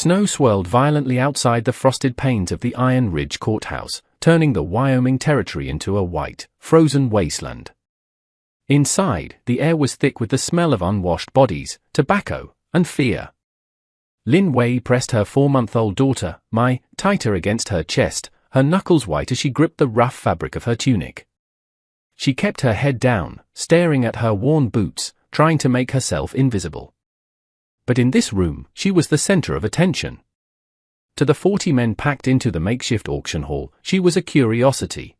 Snow swirled violently outside the frosted panes of the Iron Ridge courthouse, turning the Wyoming territory into a white, frozen wasteland. Inside, the air was thick with the smell of unwashed bodies, tobacco, and fear. Lin Wei pressed her 4-month-old daughter, Mai, tighter against her chest, her knuckles white as she gripped the rough fabric of her tunic. She kept her head down, staring at her worn boots, trying to make herself invisible. But in this room, she was the center of attention. To the 40 men packed into the makeshift auction hall, she was a curiosity.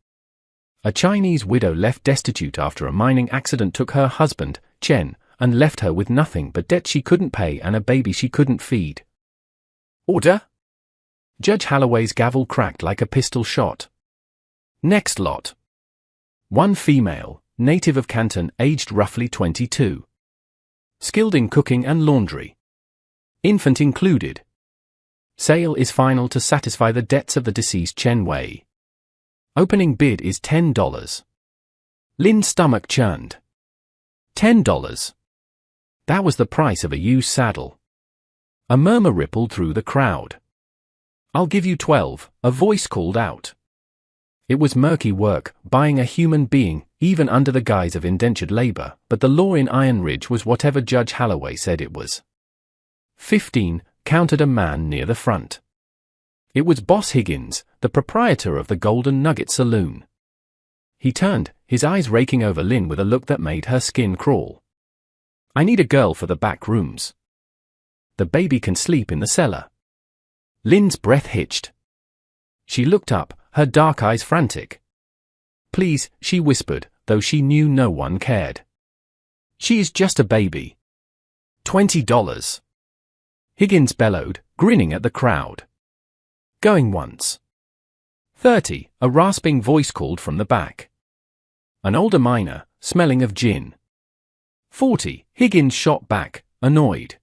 A Chinese widow left destitute after a mining accident took her husband, Chen, and left her with nothing but debt she couldn't pay and a baby she couldn't feed. Order? Judge Holloway's gavel cracked like a pistol shot. Next lot. One female, native of Canton, aged roughly 22. Skilled in cooking and laundry. Infant included. Sale is final to satisfy the debts of the deceased Chen Wei. Opening bid is $10. Lin's stomach churned. $10. That was the price of a used saddle. A murmur rippled through the crowd. I'll give you 12, a voice called out. It was murky work, buying a human being, even under the guise of indentured labor, but the law in Iron Ridge was whatever Judge Holloway said it was. 15, countered a man near the front. It was Boss Higgins, the proprietor of the Golden Nugget Saloon. He turned, his eyes raking over Lin with a look that made her skin crawl. I need a girl for the back rooms. The baby can sleep in the cellar. Lin's breath hitched. She looked up, her dark eyes frantic. Please, she whispered, though she knew no one cared. She is just a baby. $20. Higgins bellowed, grinning at the crowd. Going once. 30, a rasping voice called from the back. An older miner, smelling of gin. 40, Higgins shot back, annoyed.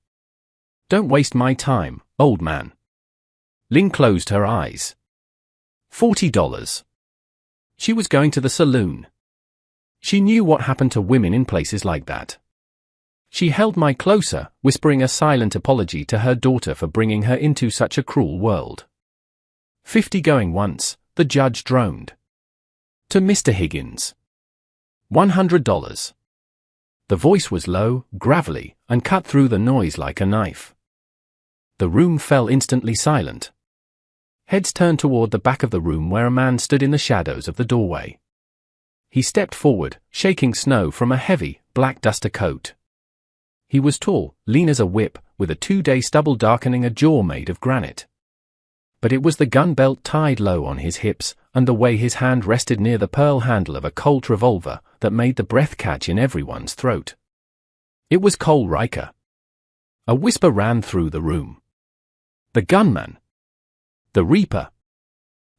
Don't waste my time, old man. Lin closed her eyes. $40. She was going to the saloon. She knew what happened to women in places like that. She held Mai closer, whispering a silent apology to her daughter for bringing her into such a cruel world. 50 going once, the judge droned. To Mr. Higgins. $100. The voice was low, gravelly, and cut through the noise like a knife. The room fell instantly silent. Heads turned toward the back of the room where a man stood in the shadows of the doorway. He stepped forward, shaking snow from a heavy, black duster coat. He was tall, lean as a whip, with a 2-day stubble darkening a jaw made of granite. But it was the gun belt tied low on his hips, and the way his hand rested near the pearl handle of a Colt revolver, that made the breath catch in everyone's throat. It was Cole Riker. A whisper ran through the room. The gunman. The Reaper.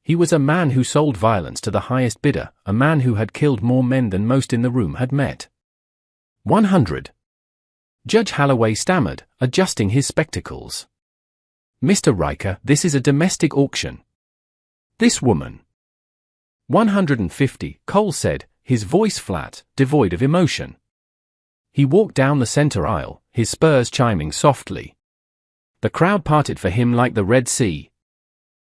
He was a man who sold violence to the highest bidder, a man who had killed more men than most in the room had met. 100. Judge Holloway stammered, adjusting his spectacles. Mr. Riker, this is a domestic auction. This woman. 150, Cole said, his voice flat, devoid of emotion. He walked down the center aisle, his spurs chiming softly. The crowd parted for him like the Red Sea.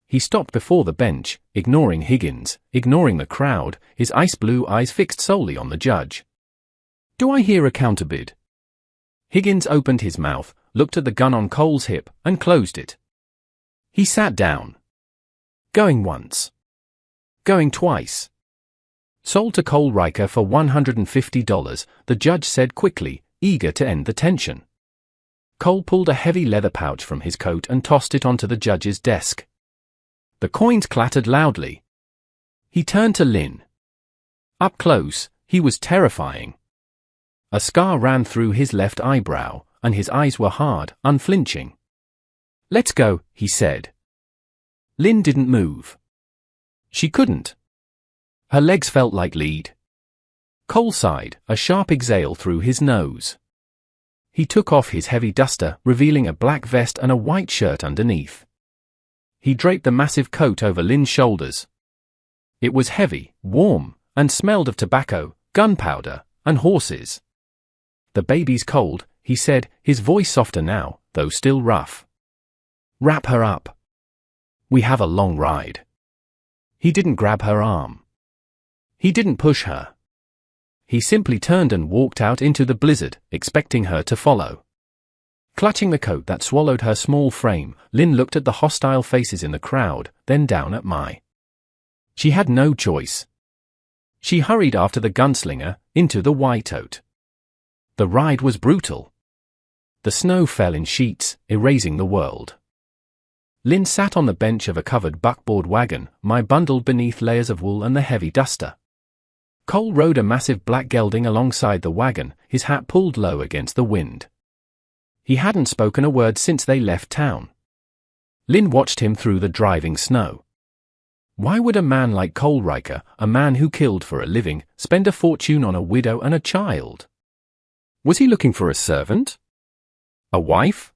He stopped before the bench, ignoring Higgins, ignoring the crowd, his ice-blue eyes fixed solely on the judge. Do I hear a counterbid? Higgins opened his mouth, looked at the gun on Cole's hip, and closed it. He sat down. Going once. Going twice. Sold to Cole Riker for $150, the judge said quickly, eager to end the tension. Cole pulled a heavy leather pouch from his coat and tossed it onto the judge's desk. The coins clattered loudly. He turned to Lin. Up close, he was terrifying. A scar ran through his left eyebrow, and his eyes were hard, unflinching. Let's go, he said. Lin didn't move. She couldn't. Her legs felt like lead. Cole sighed, a sharp exhale through his nose. He took off his heavy duster, revealing a black vest and a white shirt underneath. He draped the massive coat over Lin's shoulders. It was heavy, warm, and smelled of tobacco, gunpowder, and horses. The baby's cold, he said, his voice softer now, though still rough. Wrap her up. We have a long ride. He didn't grab her arm. He didn't push her. He simply turned and walked out into the blizzard, expecting her to follow. Clutching the coat that swallowed her small frame, Lynn looked at the hostile faces in the crowd, then down at Mai. She had no choice. She hurried after the gunslinger, into the whiteout. The ride was brutal. The snow fell in sheets, erasing the world. Lynn sat on the bench of a covered buckboard wagon, Mai bundled beneath layers of wool and the heavy duster. Cole rode a massive black gelding alongside the wagon, his hat pulled low against the wind. He hadn't spoken a word since they left town. Lynn watched him through the driving snow. Why would a man like Cole Riker, a man who killed for a living, spend a fortune on a widow and a child? Was he looking for a servant? A wife?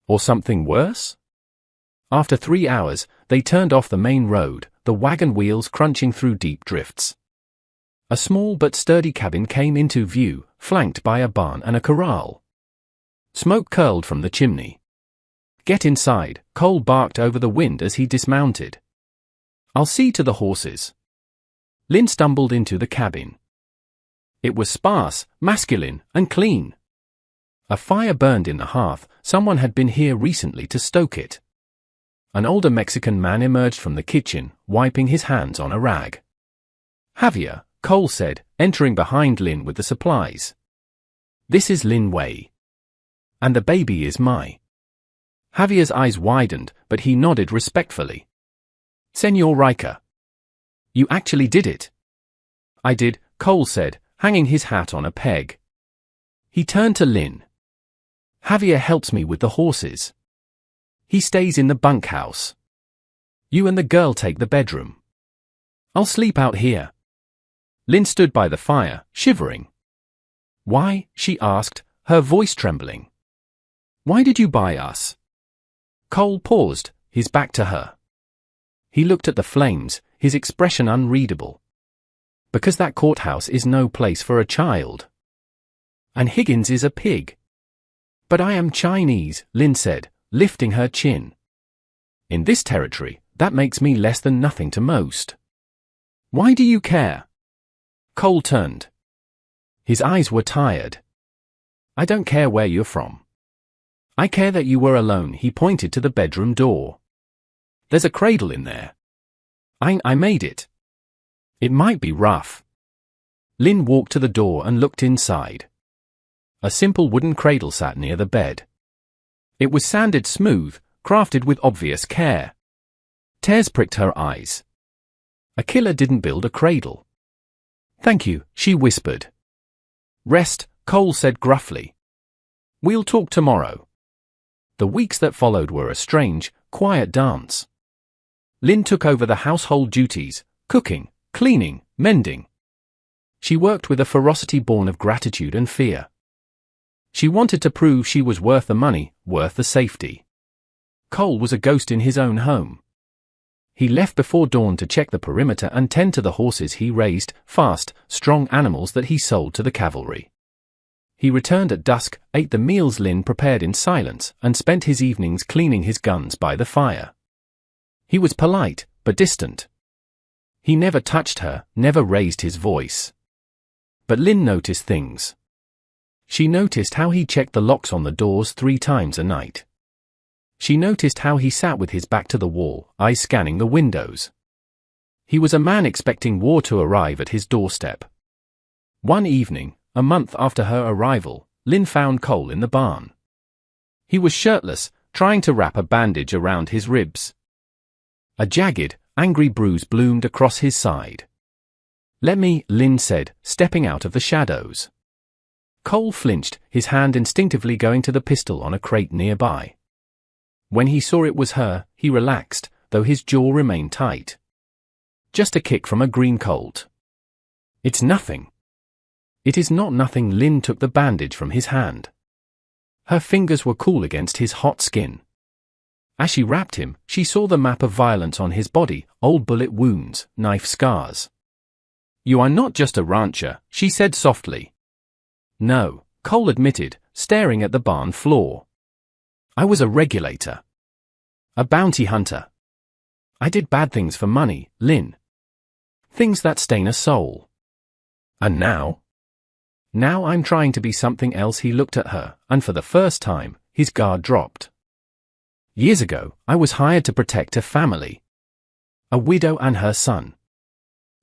Or something worse? After 3 hours, they turned off the main road, the wagon wheels crunching through deep drifts. A small but sturdy cabin came into view, flanked by a barn and a corral. Smoke curled from the chimney. "Get inside," Cole barked over the wind as he dismounted. "I'll see to the horses." Lynn stumbled into the cabin. It was sparse, masculine, and clean. A fire burned in the hearth. Someone had been here recently to stoke it. An older Mexican man emerged from the kitchen, wiping his hands on a rag. "Javier," Cole said, entering behind Lynn with the supplies. "This is Lin Wei. And the baby is Mai." Javier's eyes widened, but he nodded respectfully. "Senor Riker. You actually did it." "I did," Cole said, hanging his hat on a peg. He turned to Lynn. "Javier helps me with the horses. He stays in the bunkhouse. You and the girl take the bedroom. I'll sleep out here." Lynn stood by the fire, shivering. "Why?" she asked, her voice trembling. "Why did you buy us?" Cole paused, his back to her. He looked at the flames, his expression unreadable. "Because that courthouse is no place for a child. And Higgins is a pig." "But I am Chinese," Lynn said, lifting her chin. "In this territory, that makes me less than nothing to most." "Why do you care?" Cole turned. His eyes were tired. "I don't care where you're from. I care that you were alone." He pointed to the bedroom door. "There's a cradle in there. I made it. It might be rough." Lynn walked to the door and looked inside. A simple wooden cradle sat near the bed. It was sanded smooth, crafted with obvious care. Tears pricked her eyes. A killer didn't build a cradle. "Thank you," she whispered. "Rest," Cole said gruffly. "We'll talk tomorrow." The weeks that followed were a strange, quiet dance. Lynn took over the household duties, cooking, cleaning, mending. She worked with a ferocity born of gratitude and fear. She wanted to prove she was worth the money, worth the safety. Cole was a ghost in his own home. He left before dawn to check the perimeter and tend to the horses he raised, fast, strong animals that he sold to the cavalry. He returned at dusk, ate the meals Lynn prepared in silence, and spent his evenings cleaning his guns by the fire. He was polite, but distant. He never touched her, never raised his voice. But Lynn noticed things. She noticed how he checked the locks on the doors 3 times a night. She noticed how he sat with his back to the wall, eyes scanning the windows. He was a man expecting war to arrive at his doorstep. One evening, a month after her arrival, Lynn found Cole in the barn. He was shirtless, trying to wrap a bandage around his ribs. A jagged, angry bruise bloomed across his side. "Let me," Lynn said, stepping out of the shadows. Cole flinched, his hand instinctively going to the pistol on a crate nearby. When he saw it was her, he relaxed, though his jaw remained tight. "Just a kick from a green colt." "It's nothing." "It is not nothing." Lynn took the bandage from his hand. Her fingers were cool against his hot skin. As she wrapped him, she saw the map of violence on his body, old bullet wounds, knife scars. "You are not just a rancher," she said softly. "No," Cole admitted, staring at the barn floor. "I was a regulator. A bounty hunter. I did bad things for money, Lynn. Things that stain a soul. And now? Now I'm trying to be something else. He looked at her, and for the first time, his guard dropped. Years ago, I was hired to protect a family. A widow and her son.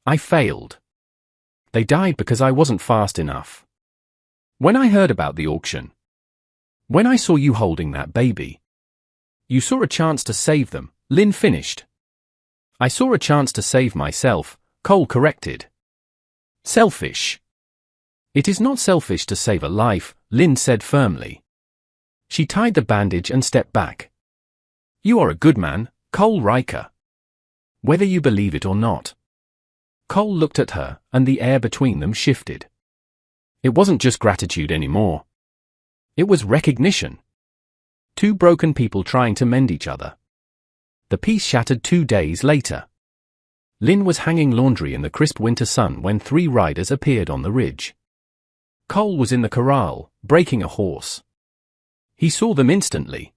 I failed. They died because I wasn't fast enough. When I heard about the auction, when I saw you holding that baby, you saw a chance to save them, Lynn finished. I saw a chance to save myself, Cole corrected. Selfish. It is not selfish to save a life, Lynn said firmly. She tied the bandage and stepped back. You are a good man, Cole Riker. Whether you believe it or not. Cole looked at her, and the air between them shifted. It wasn't just gratitude anymore. It was recognition. Two broken people trying to mend each other. The peace shattered 2 days later. Lynn was hanging laundry in the crisp winter sun when 3 riders appeared on the ridge. Cole was in the corral, breaking a horse. He saw them instantly.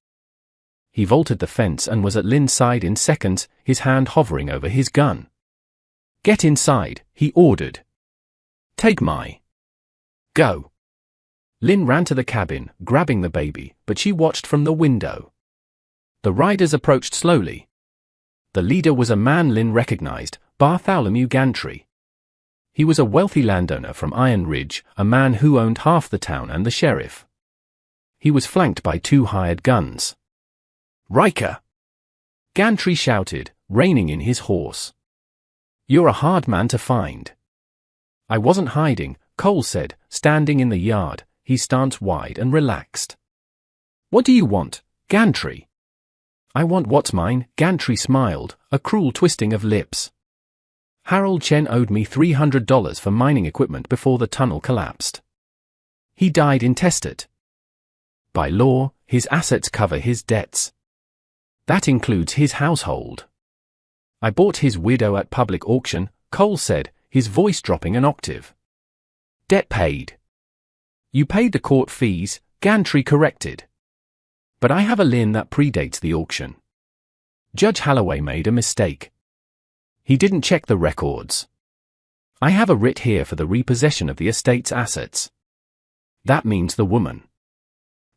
He vaulted the fence and was at Lynn's side in seconds, his hand hovering over his gun. Get inside, he ordered. Take my. Go. Lynn ran to the cabin, grabbing the baby, but she watched from the window. The riders approached slowly. The leader was a man Lynn recognized, Bartholomew Gantry. He was a wealthy landowner from Iron Ridge, a man who owned half the town and the sheriff. He was flanked by 2 hired guns. Riker! Gantry shouted, reining in his horse. You're a hard man to find. I wasn't hiding, Cole said, standing in the yard, his stance wide and relaxed. What do you want, Gantry? I want what's mine, Gantry smiled, a cruel twisting of lips. Harold Chen owed me $300 for mining equipment before the tunnel collapsed. He died intestate. By law, his assets cover his debts. That includes his household. I bought his widow at public auction, Cole said, his voice dropping an octave. Debt paid. You paid the court fees, Gantry corrected. But I have a lien that predates the auction. Judge Holloway made a mistake. He didn't check the records. I have a writ here for the repossession of the estate's assets. That means the woman.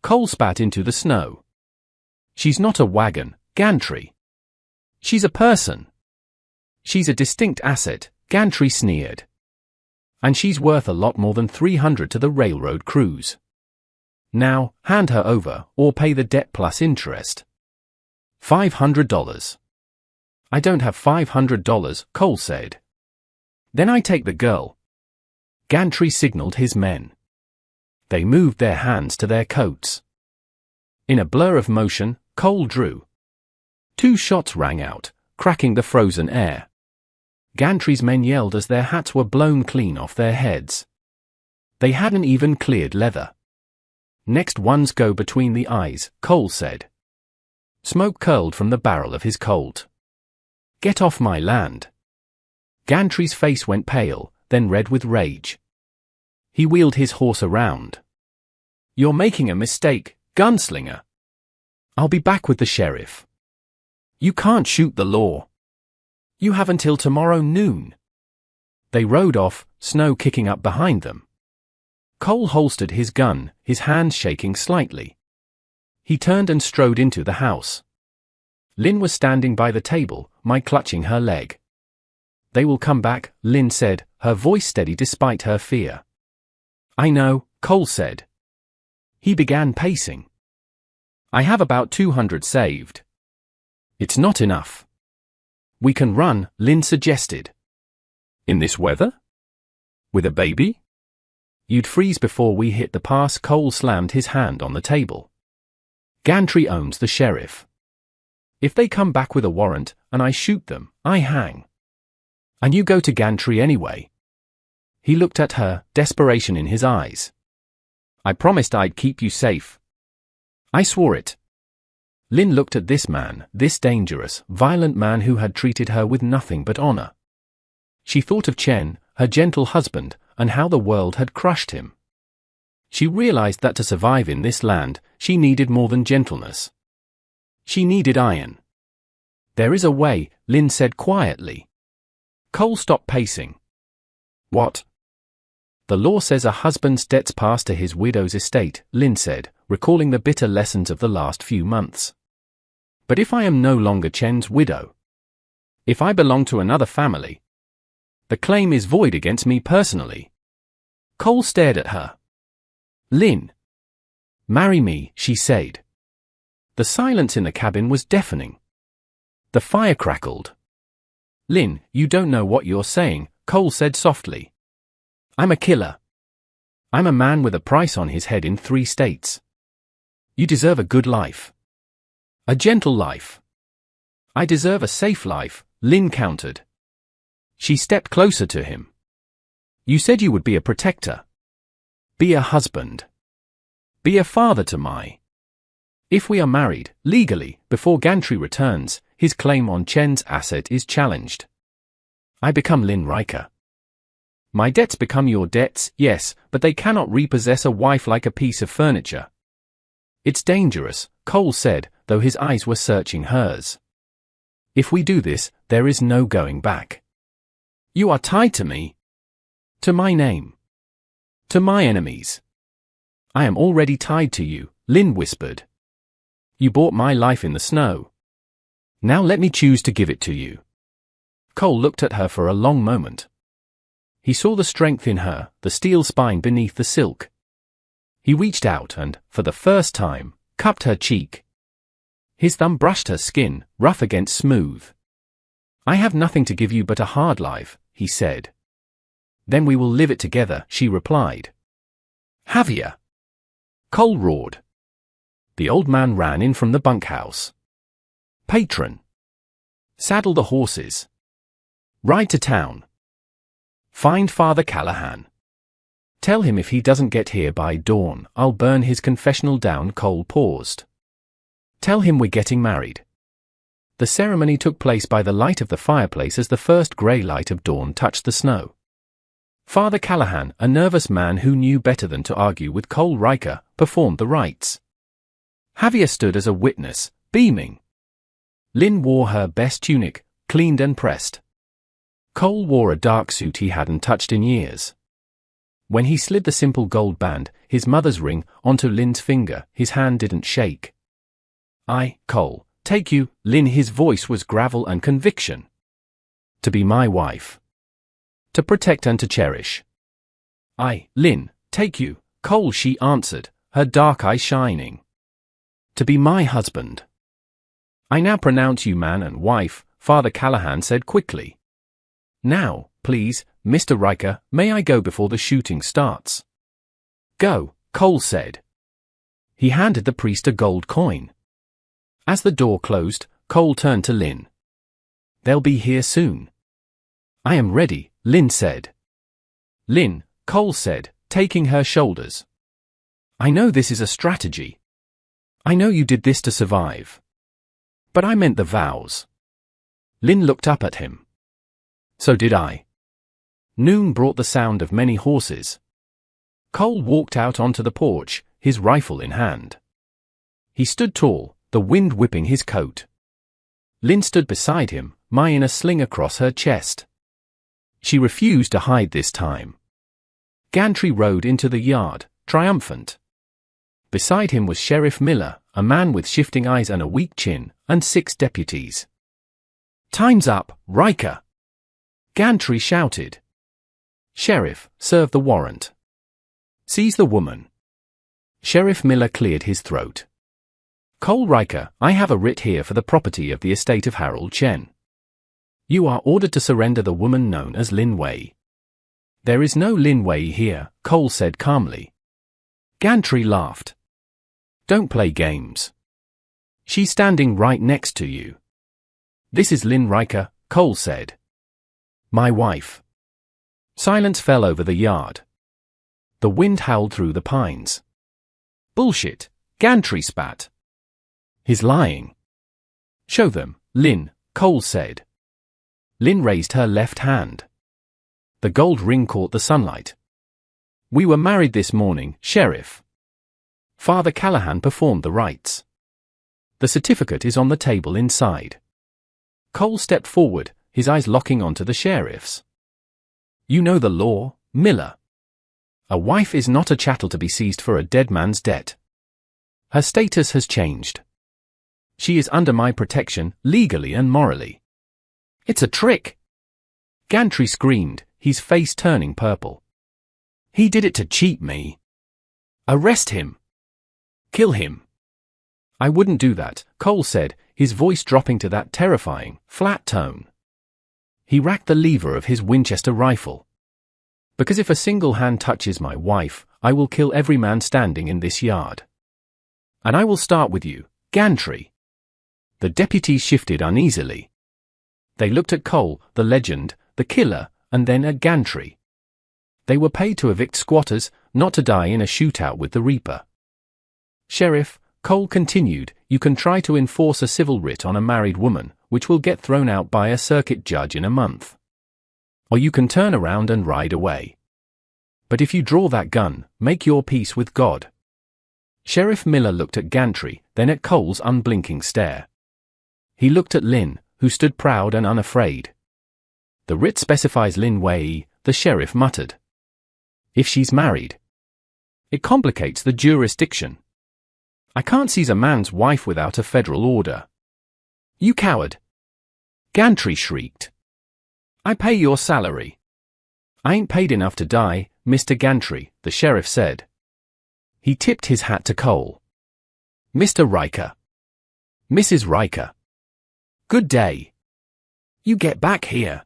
Cole spat into the snow. She's not a wagon, Gantry. She's a person. She's a distinct asset, Gantry sneered. And she's worth a lot more than $300 to the railroad crews. Now, hand her over, or pay the debt plus interest. $500. I don't have $500, Cole said. Then I take the girl. Gantry signaled his men. They moved their hands to their coats. In a blur of motion, Cole drew. 2 shots rang out, cracking the frozen air. Gantry's men yelled as their hats were blown clean off their heads. They hadn't even cleared leather. Next ones go between the eyes, Cole said. Smoke curled from the barrel of his Colt. Get off my land. Gantry's face went pale, then red with rage. He wheeled his horse around. You're making a mistake, Gunslinger. I'll be back with the sheriff. You can't shoot the law. You have until tomorrow noon. They rode off, snow kicking up behind them. Cole holstered his gun, his hands shaking slightly. He turned and strode into the house. Lynn was standing by the table, clutching her leg. They will come back, Lynn said, her voice steady despite her fear. I know, Cole said. He began pacing. I have about 200 saved. It's not enough. We can run, Lynn suggested. In this weather? With a baby? You'd freeze before we hit the pass. Cole slammed his hand on the table. Gantry owns the sheriff. If they come back with a warrant, and I shoot them, I hang. And you go to Gantry anyway. He looked at her, desperation in his eyes. I promised I'd keep you safe. I swore it. Lynn looked at this man, this dangerous, violent man who had treated her with nothing but honor. She thought of Chen, her gentle husband, and how the world had crushed him. She realized that to survive in this land, she needed more than gentleness. She needed iron. There is a way, Lynn said quietly. Cole stopped pacing. What? The law says a husband's debts pass to his widow's estate, Lynn said, recalling the bitter lessons of the last few months. But if I am no longer Chen's widow? If I belong to another family? The claim is void against me personally. Cole stared at her. Lynn. Marry me, she said. The silence in the cabin was deafening. The fire crackled. Lynn, you don't know what you're saying, Cole said softly. I'm a killer. I'm a man with a price on his head in 3 states. You deserve a good life. A gentle life. I deserve a safe life, Lynn countered. She stepped closer to him. You said you would be a protector. Be a husband. Be a father to my. If we are married, legally, before Gantry returns, his claim on Chen's asset is challenged. I become Lynn Riker. My debts become your debts, yes, but they cannot repossess a wife like a piece of furniture. It's dangerous, Cole said, though his eyes were searching hers. If we do this, there is no going back. You are tied to me. To my name. To my enemies. I am already tied to you, Lynn whispered. You bought my life in the snow. Now let me choose to give it to you. Cole looked at her for a long moment. He saw the strength in her, the steel spine beneath the silk. He reached out and, for the first time, cupped her cheek. His thumb brushed her skin, rough against smooth. I have nothing to give you but a hard life, he said. Then we will live it together, she replied. Javier! Cole roared. The old man ran in from the bunkhouse. Patron! Saddle the horses. Ride to town. Find Father Callahan. Tell him if he doesn't get here by dawn, I'll burn his confessional down. Cole paused. Tell him we're getting married. The ceremony took place by the light of the fireplace as the first grey light of dawn touched the snow. Father Callahan, a nervous man who knew better than to argue with Cole Riker, performed the rites. Javier stood as a witness, beaming. Lynn wore her best tunic, cleaned and pressed. Cole wore a dark suit he hadn't touched in years. When he slid the simple gold band, his mother's ring, onto Lynn's finger, his hand didn't shake. I, Cole, take you, Lynn. His voice was gravel and conviction. To be my wife. To protect and to cherish. I, Lynn, take you, Cole, she answered, her dark eyes shining. To be my husband. I now pronounce you man and wife, Father Callahan said quickly. Now, please, Mr. Riker, may I go before the shooting starts? Go, Cole said. He handed the priest a gold coin. As the door closed, Cole turned to Lynn. They'll be here soon. I am ready, Lynn said. Lynn, Cole said, taking her shoulders. I know this is a strategy. I know you did this to survive. But I meant the vows. Lynn looked up at him. So did I. Noon brought the sound of many horses. Cole walked out onto the porch, his rifle in hand. He stood tall, the wind whipping his coat. Lynn stood beside him, in a sling across her chest. She refused to hide this time. Gantry rode into the yard, triumphant. Beside him was Sheriff Miller, a man with shifting eyes and a weak chin, and 6 deputies. Time's up, Riker! Gantry shouted. Sheriff, serve the warrant. Seize the woman. Sheriff Miller cleared his throat. Cole Riker, I have a writ here for the property of the estate of Harold Chen. You are ordered to surrender the woman known as Lin Wei. There is no Lin Wei here, Cole said calmly. Gantry laughed. Don't play games. She's standing right next to you. This is Lynn Riker, Cole said. My wife. Silence fell over the yard. The wind howled through the pines. Bullshit, Gantry spat. He's lying. Show them, Lynn, Cole said. Lynn raised her left hand. The gold ring caught the sunlight. We were married this morning, Sheriff. Father Callahan performed the rites. The certificate is on the table inside. Cole stepped forward, his eyes locking onto the sheriff's. You know the law, Miller. A wife is not a chattel to be seized for a dead man's debt. Her status has changed. She is under my protection, legally and morally. It's a trick! Gantry screamed, his face turning purple. He did it to cheat me. Arrest him. Kill him. I wouldn't do that, Cole said, his voice dropping to that terrifying, flat tone. He racked the lever of his Winchester rifle. Because if a single hand touches my wife, I will kill every man standing in this yard. And I will start with you, Gantry. The deputies shifted uneasily. They looked at Cole, the legend, the killer, and then at Gantry. They were paid to evict squatters, not to die in a shootout with the Reaper. Sheriff, Cole continued, you can try to enforce a civil writ on a married woman, which will get thrown out by a circuit judge in a month. Or you can turn around and ride away. But if you draw that gun, make your peace with God. Sheriff Miller looked at Gantry, then at Cole's unblinking stare. He looked at Lynn, who stood proud and unafraid. The writ specifies Lynn Way, the sheriff muttered. If she's married. It complicates the jurisdiction. I can't seize a man's wife without a federal order. You coward! Gantry shrieked. I pay your salary. I ain't paid enough to die, Mr. Gantry, the sheriff said. He tipped his hat to Cole. Mr. Riker. Mrs. Riker. Good day. You get back here.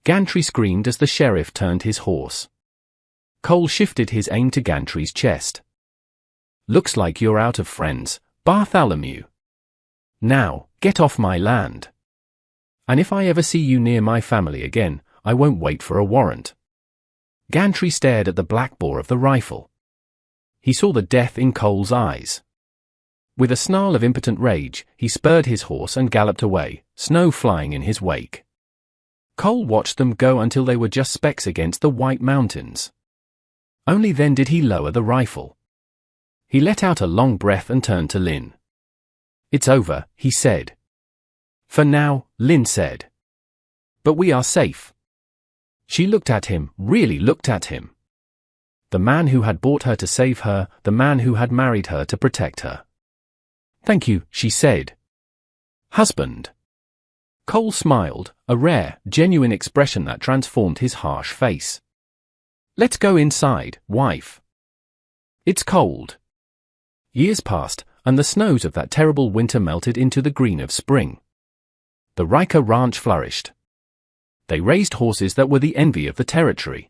Gantry screamed as the sheriff turned his horse. Cole shifted his aim to Gantry's chest. Looks like you're out of friends, Bartholomew. Now, get off my land. And if I ever see you near my family again, I won't wait for a warrant. Gantry stared at the black bore of the rifle. He saw the death in Cole's eyes. With a snarl of impotent rage, he spurred his horse and galloped away, snow flying in his wake. Cole watched them go until they were just specks against the white mountains. Only then did he lower the rifle. He let out a long breath and turned to Lynn. It's over, he said. For now, Lynn said. But we are safe. She looked at him, really looked at him. The man who had bought her to save her, the man who had married her to protect her. Thank you, she said. Husband. Cole smiled, a rare, genuine expression that transformed his harsh face. Let's go inside, wife. It's cold. Years passed, and the snows of that terrible winter melted into the green of spring. The Riker ranch flourished. They raised horses that were the envy of the territory.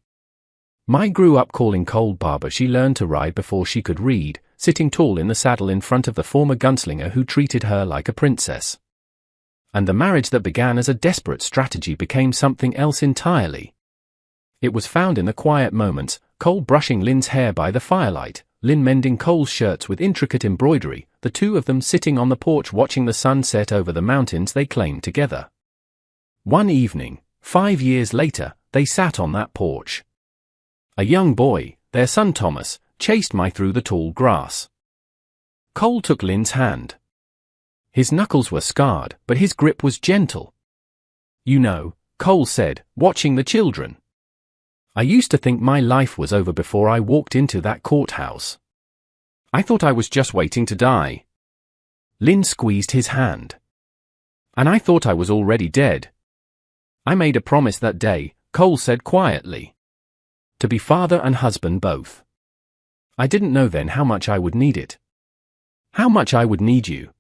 Mai grew up calling Cole Barber. She learned to ride before she could read, sitting tall in the saddle in front of the former gunslinger who treated her like a princess. And the marriage that began as a desperate strategy became something else entirely. It was found in the quiet moments, Cole brushing Lynn's hair by the firelight, Lynn mending Cole's shirts with intricate embroidery, the two of them sitting on the porch watching the sun set over the mountains they claimed together. One evening, 5 years later, they sat on that porch. A young boy, their son Thomas, chased Mai through the tall grass. Cole took Lynn's hand. His knuckles were scarred, but his grip was gentle. You know, Cole said, watching the children. I used to think my life was over before I walked into that courthouse. I thought I was just waiting to die. Lynn squeezed his hand. And I thought I was already dead. I made a promise that day, Cole said quietly. To be father and husband both. I didn't know then how much I would need it. How much I would need you.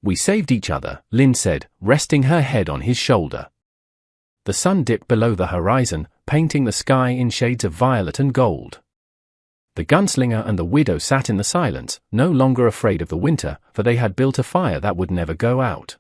We saved each other, Lynn said, resting her head on his shoulder. The sun dipped below the horizon, painting the sky in shades of violet and gold. The gunslinger and the widow sat in the silence, no longer afraid of the winter, for they had built a fire that would never go out.